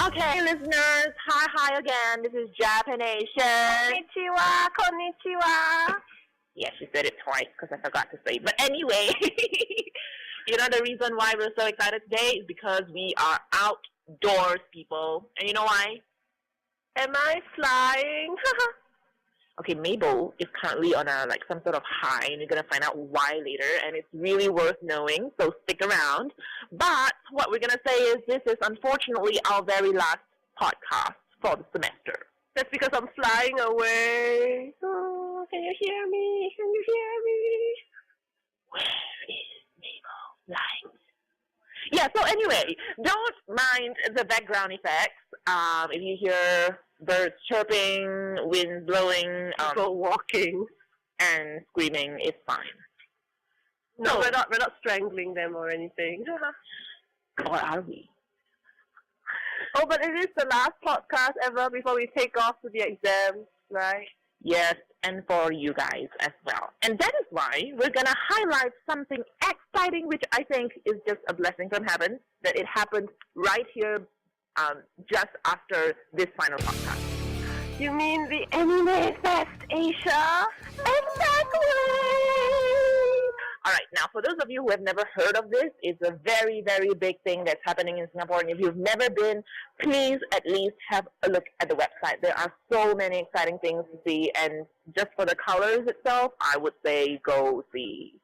Okay, listeners, hi again. This is Japanation. Konnichiwa, konnichiwa. Yeah, she said it twice because I forgot to say. But anyway, the reason why we're so excited today is because we are outdoors, people. And you know why? Am I flying? Okay, Mabel is currently on some sort of high, and you're gonna find out why later, and it's really worth knowing, so stick around. But what we're gonna say is this is unfortunately our very last podcast for the semester. That's because I'm flying away. Oh, can you hear me? Can you hear me? Where is Mabel flying? Yeah, so anyway, don't mind the background effects. If you hear birds chirping, wind blowing, people walking, and screaming, it's fine. No, we're not strangling them or anything. Or are we? Oh, but it is the last podcast ever before we take off to the exams, right? Yes, and for you guys as well. And that is why we're going to highlight something exciting, which I think is just a blessing from heaven, that it happened right here just after this final podcast. You mean the Anime Fest, Asia? Exactly! Alright, now for those of you who have never heard of this, it's a very, very big thing that's happening in Singapore. And if you've never been, please at least have a look at the website. There are so many exciting things to see. And just for the colors itself, I would say go see.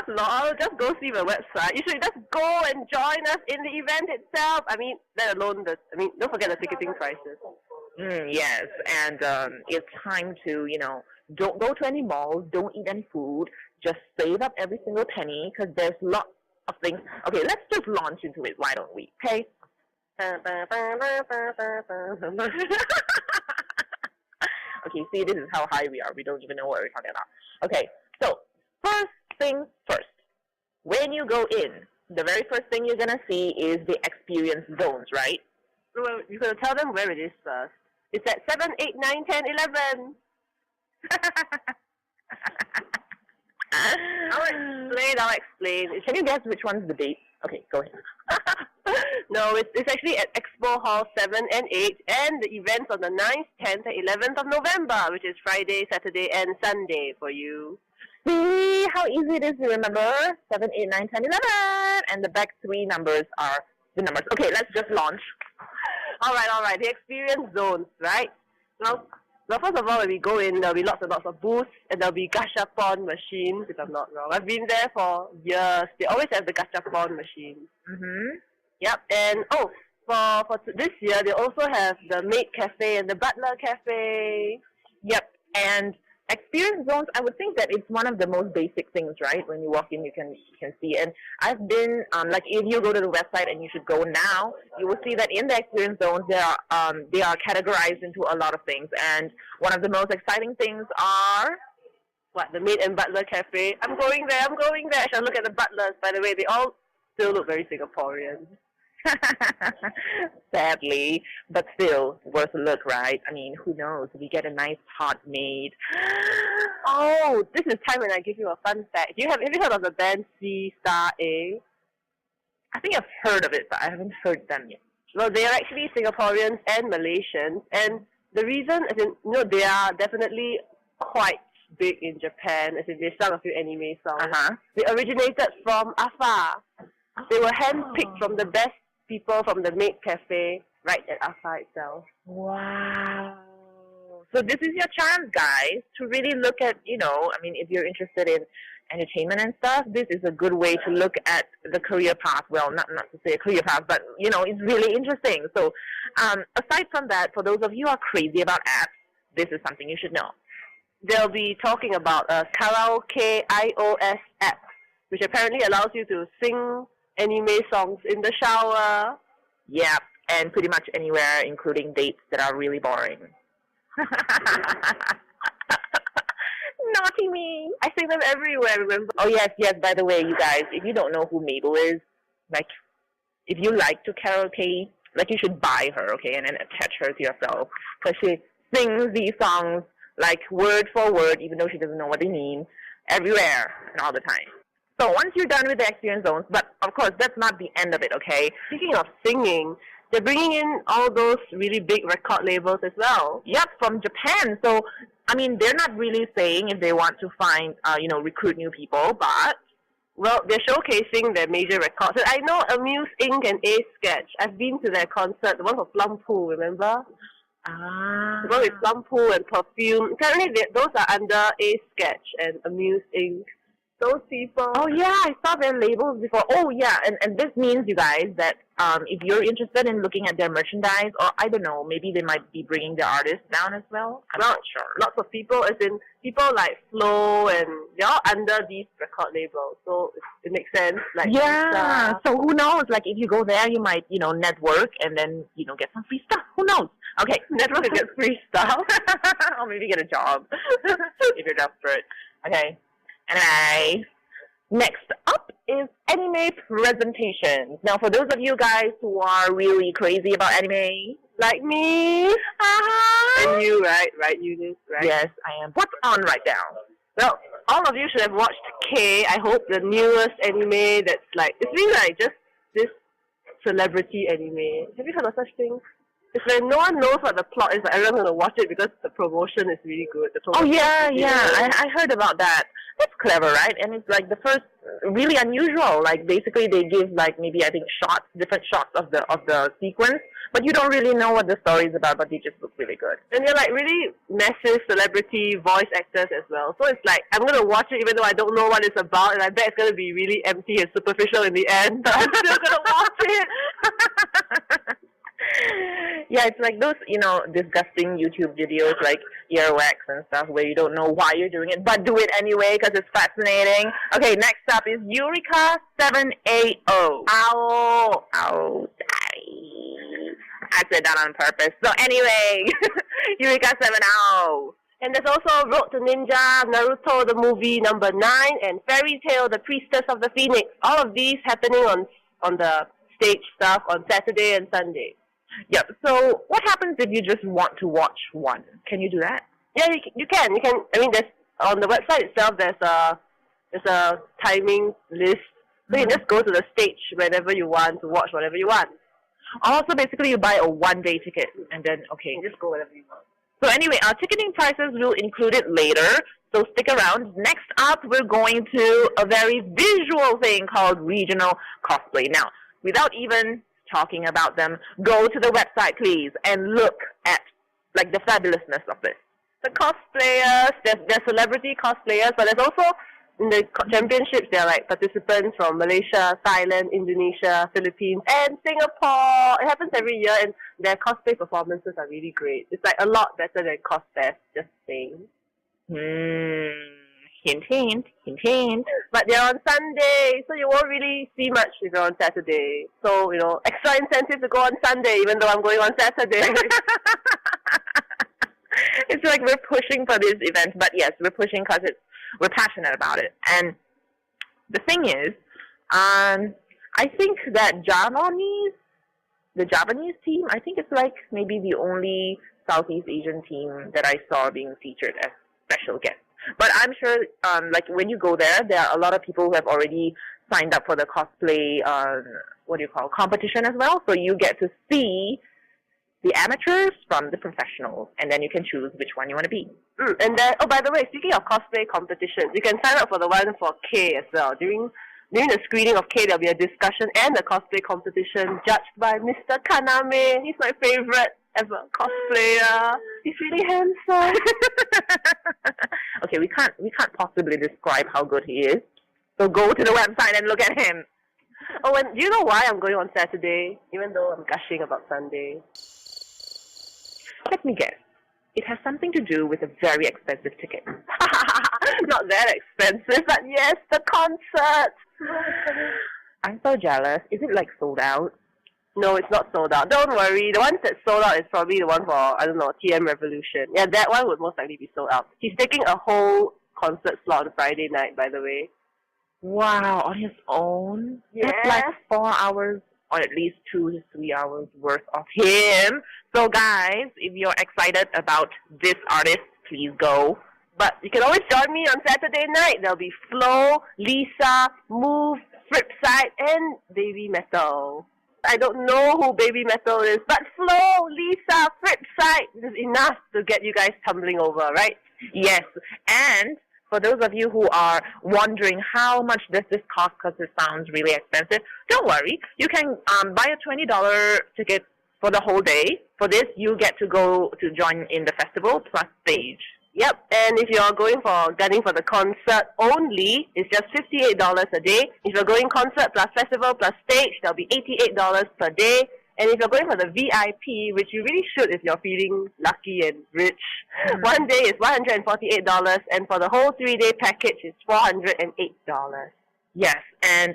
No, just go see the website. You should just go and join us in the event itself. I mean, let alone don't forget the ticketing prices. Yes, and it's time to, don't go to any malls, don't eat any food, just save up every single penny, because there's lots of things. Okay, let's just launch into it, why don't we, okay? Okay, see, this is how high we are. We don't even know what we're talking about. Okay, so, first things first. When you go in, the very first thing you're going to see is the experience zones, right? Well, you're going to tell them where it is first. It's at 7, 8, 9, 10, 11. I'll explain. Can you guess which one's the date? Okay, go ahead. No, it's actually at Expo Hall 7 and 8, and the event's on the 9th, 10th, and 11th of November, which is Friday, Saturday, and Sunday for you. See how easy it is to remember? 7, 8, 9, 10, 11. And the back three numbers are the numbers. Okay, let's just launch. All right. The experience zones, right? Well, first of all, when we go in, there'll be lots and lots of booths, and there'll be gashapon machines, if I'm not wrong. I've been there for years. They always have the gashapon machines. Mm-hmm. Yep, and for this year, they also have the Maid Cafe and the Butler Cafe. Yep, and experience zones, I would think that it's one of the most basic things, right? When you walk in, you can see. And I've been, if you go to the website, and you should go now, you will see that in the experience zones, they are categorized into a lot of things. And one of the most exciting things are... What, the Maid and Butler Cafe? I'm going there. I shall look at the butlers. By the way, they all still look very Singaporean. Sadly, but still worth a look, right? I mean, who knows? If you get a nice hot maid. Oh, this is time when I give you a fun fact. Have you heard of the band C Star A? I think I've heard of it, but I haven't heard them yet. Well, they are actually Singaporeans and Malaysians, and the reason is, they are definitely quite big in Japan, as in they sung a few anime songs. Uh-huh. They originated from AFA. They were handpicked from the best people from the Maid Cafe right at AFA itself. Wow. So this is your chance, guys, to really look at, if you're interested in entertainment and stuff, this is a good way to look at the career path. Well, not to say a career path, but, it's really interesting. So aside from that, for those of you who are crazy about apps, this is something you should know. They'll be talking about a karaoke iOS app, which apparently allows you to sing anime songs in the shower. Yeah, and pretty much anywhere, including dates that are really boring. Naughty me. I sing them everywhere, remember? Oh, yes, by the way, you guys, if you don't know who Mabel is, if you like to karaoke, you should buy her, okay, and then attach her to yourself. Because she sings these songs, word for word, even though she doesn't know what they mean, everywhere and all the time. So once you're done with the experience zones, but of course, that's not the end of it, okay? Speaking of singing, they're bringing in all those really big record labels as well. Yep, from Japan. So, I mean, they're not really saying if they want to find, recruit new people, but... Well, they're showcasing their major records. And I know Amuse Inc. and A Sketch. I've been to their concert, the one for Plum Pool, remember? Ah. The one with Plum Pool and Perfume. Currently, those are under A Sketch and Amuse Inc. Those people. Oh, yeah, I saw their labels before. Oh, yeah, and this means, you guys, that if you're interested in looking at their merchandise, or I don't know, maybe they might be bringing their artists down as well. I'm not sure. Lots of people, as in people like Flo, and they're all under these record labels, so it makes sense. Like, yeah, so who knows? Like, if you go there, you might, network and then, get some free stuff. Who knows? Okay, network and get free stuff. Or maybe get a job if you're desperate. Okay. Anyway, next up is anime presentations. Now, for those of you guys who are really crazy about anime, like me, and you, right, Eunice, right? Yes, I am. What's on right now? Well, all of you should have watched K. I hope the newest anime that's like, it's really like just this celebrity anime. Have you heard of such thing? It's like no one knows what the plot is, but everyone's going to watch it because the promotion is really good. Oh, yeah. I heard about that. That's clever, right? And it's like the first, really unusual. Like, basically they give, like, maybe, I think, different shots of the sequence, but you don't really know what the story is about, but they just look really good. And they're, like, really massive celebrity voice actors as well. So it's like, I'm going to watch it even though I don't know what it's about, and I bet it's going to be really empty and superficial in the end, but I'm still going to watch it. Yeah, it's like those, disgusting YouTube videos like earwax and stuff where you don't know why you're doing it, but do it anyway because it's fascinating. Okay, next up is Eureka 780. Ow, sorry. I said that on purpose. So anyway, Eureka 780. And there's also Road to Ninja, Naruto the movie number 9, and Fairy Tail, the Priestess of the Phoenix. All of these happening on the stage stuff on Saturday and Sunday. Yep. So what happens if you just want to watch one? Can you do that? Yeah, you can. I mean, there's on the website itself. There's a timing list. So you just go to the stage whenever you want to watch whatever you want. Also, basically, you buy a one-day ticket and then you just go whenever you want. So anyway, our ticketing prices will include it later. So stick around. Next up, we're going to a very visual thing called regional cosplay. Now, without even talking about them, go to the website, please, and look at, like, the fabulousness of this. The cosplayers, there's celebrity cosplayers, but there's also, in the championships, there are, like, participants from Malaysia, Thailand, Indonesia, Philippines, and Singapore. It happens every year, and their cosplay performances are really great. It's, like, a lot better than Cosfest, just saying. Hint, hint, hint, hint. But they're on Sunday, so you won't really see much if you're on Saturday. So, extra incentive to go on Sunday, even though I'm going on Saturday. It's like we're pushing for this event, but yes, we're pushing because we're passionate about it. And the thing is, I think that the Japanese team, I think it's like maybe the only Southeast Asian team that I saw being featured as special guests. But I'm sure, like, when you go there are a lot of people who have already signed up for the cosplay, competition as well. So you get to see the amateurs from the professionals, and then you can choose which one you want to be. And then, by the way, speaking of cosplay competitions, you can sign up for the one for K as well. During the screening of K, there'll be a discussion and a cosplay competition judged by Mr. Kaname. He's my favorite ever cosplayer. He's really handsome. Okay, we can't possibly describe how good he is. So go to the website and look at him. Oh, and do you know why I'm going on Saturday, even though I'm gushing about Sunday? Let me guess. It has something to do with a very expensive ticket. Not that expensive, but yes, the concert. I'm so jealous. Is it, like, sold out? No, it's not sold out. Don't worry. The one that's sold out is probably the one for, I don't know, TM Revolution. Yeah, that one would most likely be sold out. He's taking a whole concert slot on Friday night, by the way. Wow, on his own? Yeah. That's like 4 hours, or at least 2 to 3 hours worth of him. So guys, if you're excited about this artist, please go. But you can always join me on Saturday night. There'll be Flo, Lisa, Move, Flipside, and Baby Metal. I don't know who Baby Metal is, but Flo, Lisa, Flipside, this is enough to get you guys tumbling over, right? Yes, and for those of you who are wondering how much does this cost because it sounds really expensive, don't worry. You can buy a $20 ticket for the whole day. For this, you get to go to join in the festival plus stage. Yep, and if you're gunning for the concert only, it's just $58 a day. If you're going concert plus festival plus stage, that'll be $88 per day. And if you're going for the VIP, which you really should if you're feeling lucky and rich, one day is $148, and for the whole 3-day package, it's $408. Yes, and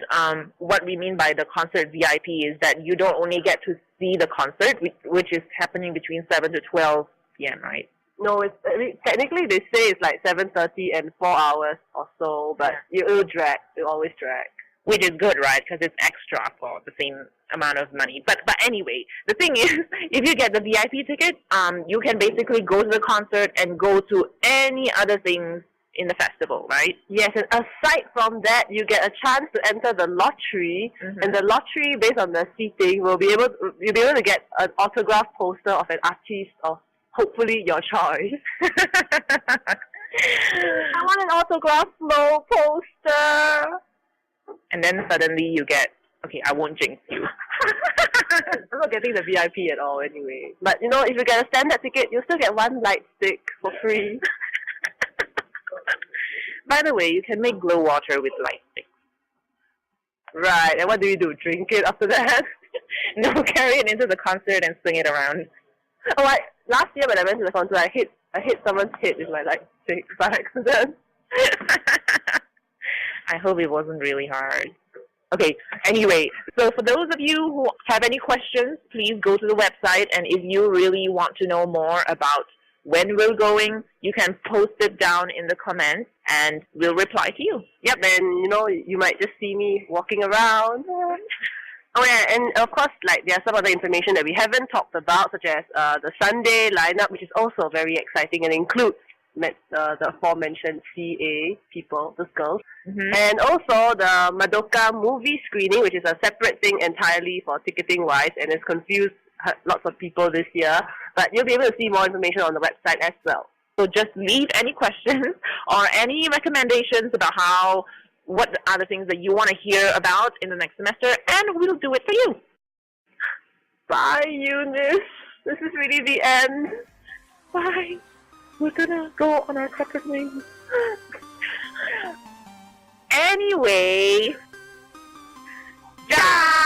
what we mean by the concert VIP is that you don't only get to see the concert, which is happening between 7 to 12 p.m., right? No, technically they say it's like 7:30 and 4 hours or so, but it'll drag. It'll always drag. Which is good, right? Because it's extra for the same amount of money. But anyway, the thing is, if you get the VIP ticket, you can basically go to the concert and go to any other things in the festival, right? Yes, and aside from that, you get a chance to enter the lottery, and the lottery, based on the seating, you'll be able to get an autographed poster of an artist of hopefully your choice. I want an autographed Flo poster. And then suddenly you get, okay, I won't jinx you. I'm not getting the VIP at all anyway. But you know, if you get a standard ticket, you'll still get one light stick for free. By the way, you can make glow water with light sticks. Right, and what do you do? Drink it after that? No, carry it into the concert and swing it around. Oh, last year when I went to the concert, I hit someone's head with my light stick by accident. I hope it wasn't really hard. Okay, anyway, so for those of you who have any questions, please go to the website, and if you really want to know more about when we're going, you can post it down in the comments, and we'll reply to you. Yep, and you know, you might just see me walking around. Oh yeah, and of course, like there are some other information that we haven't talked about, such as the Sunday lineup, which is also very exciting and includes the aforementioned CA people, those girls, and also the Madoka movie screening, which is a separate thing entirely for ticketing wise, and has confused lots of people this year. But you'll be able to see more information on the website as well. So just leave any questions or any recommendations about what are the things that you want to hear about in the next semester, and we'll do it for you. Bye, Eunice. This is really the end. Bye. We're gonna go on our separate ways. Anyway, bye.